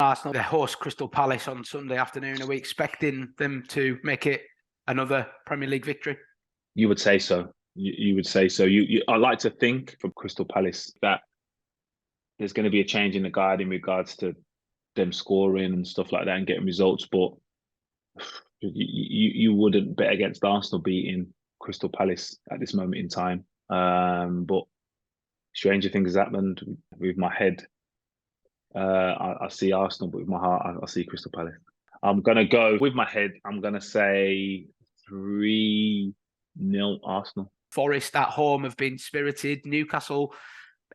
Arsenal, they host Crystal Palace on Sunday afternoon. Are we expecting them to make it another Premier League victory? You would say so. You would say so. I like to think from Crystal Palace that there's going to be a change in the guard in regards to them scoring and stuff like that and getting results. But you wouldn't bet against Arsenal beating Crystal Palace at this moment in time. But stranger things have happened with my head. I see Arsenal, but with my heart, I see Crystal Palace. I'm going to go with my head. I'm going to say 3-0 Arsenal. Forest at home have been spirited. Newcastle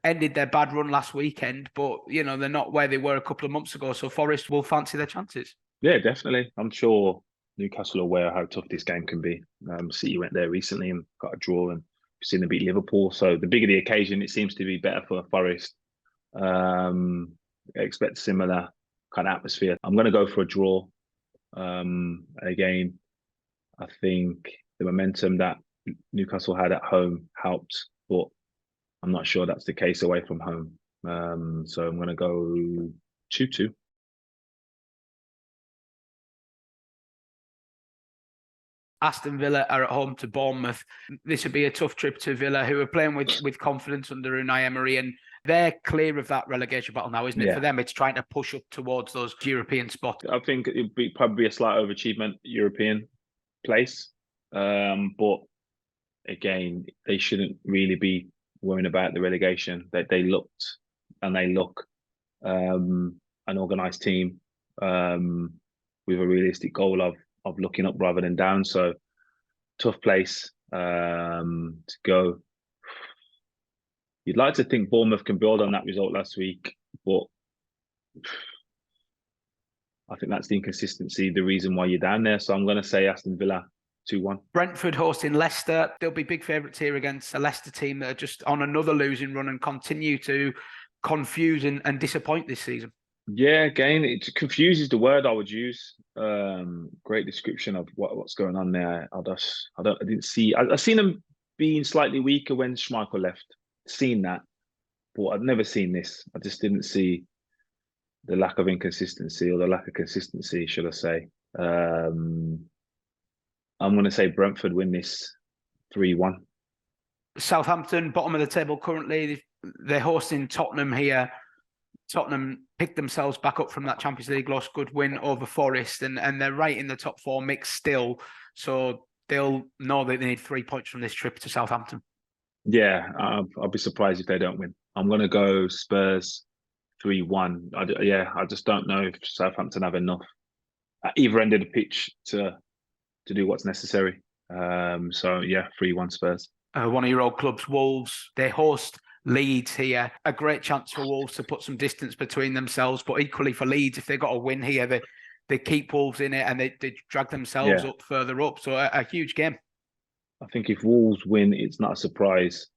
ended their bad run last weekend, but, you know, they're not where they were a couple of months ago. So Forest will fancy their chances. Yeah, definitely. I'm sure Newcastle are aware how tough this game can be. City went there recently and got a draw, and we've seen them beat Liverpool. So the bigger the occasion, it seems to be better for Forest. I expect similar kind of atmosphere. I'm going to go for a draw. Again, I think the momentum that Newcastle had at home helped, but I'm not sure that's the case away from home. So I'm going to go 2-2. Aston Villa are at home to Bournemouth. This would be a tough trip to Villa, who are playing with confidence under Unai Emery, and they're clear of that relegation battle now, isn't it? Yeah. For them, it's trying to push up towards those European spots. I think it'd be probably a slight overachievement, European place. But again, they shouldn't really be worrying about the relegation. They looked and they look an organised team with a realistic goal of looking up rather than down. So tough place to go. You'd like to think Bournemouth can build on that result last week, but I think that's the inconsistency, the reason why you're down there. So I'm going to say Aston Villa 2-1. Brentford hosting Leicester. They'll be big favourites here against a Leicester team that are just on another losing run and continue to confuse and disappoint this season. Yeah, again, it confuses the word I would use. Great description of what's going on there. I've seen them being slightly weaker when Schmeichel left. Seen that, but I've never seen this. I just didn't see the lack of inconsistency, or the lack of consistency, should I say. I'm going to say Brentford win this 3-1. Southampton, bottom of the table currently. They're hosting Tottenham here. Tottenham picked themselves back up from that Champions League loss, good win over Forest, and they're right in the top four mix still. So they'll know that they need 3 points from this trip to Southampton. Yeah, I'll be surprised if they don't win. I'm going to go Spurs 3-1. I just don't know if Southampton have enough at either end of the pitch to do what's necessary. So yeah, 3-1 Spurs. One of your old clubs, Wolves, they host Leeds here. A great chance for Wolves to put some distance between themselves, but equally for Leeds, if they've got a win here, they keep Wolves in it and they drag themselves up further up. So a huge game. I think if Wolves win, it's not a surprise,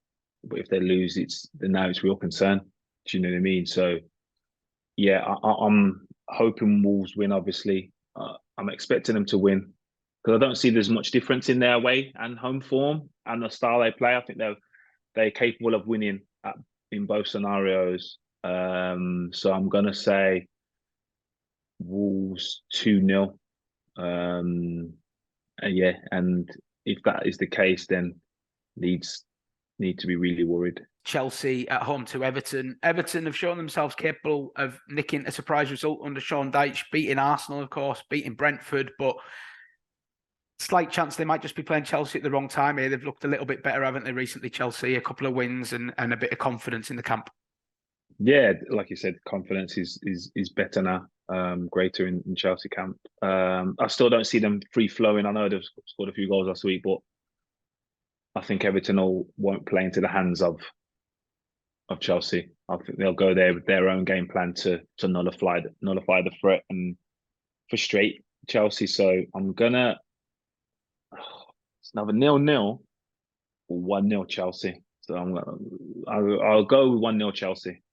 but if they lose, now it's real concern. Do you know what I mean? So yeah, I'm hoping Wolves win. Obviously, I'm expecting them to win because I don't see there's much difference in their away and home form and the style they play. I think they're capable of winning in both scenarios. So I'm gonna say Wolves 2-0. Yeah, and if that is the case, then Leeds need to be really worried. Chelsea at home to Everton. Everton have shown themselves capable of nicking a surprise result under Sean Dyche, beating Arsenal, of course, beating Brentford, but slight chance they might just be playing Chelsea at the wrong time here. They've looked a little bit better, haven't they, recently, Chelsea? A couple of wins and a bit of confidence in the camp. Yeah, like you said, confidence is better now, greater in Chelsea camp. I still don't see them free-flowing. I know they've scored a few goals last week, but I think Everton won't play into the hands of Chelsea. I think they'll go there with their own game plan to nullify the threat and frustrate Chelsea. So I'm gonna it's another 0-0 or 1-0 Chelsea. So I'll go with 1-0 Chelsea.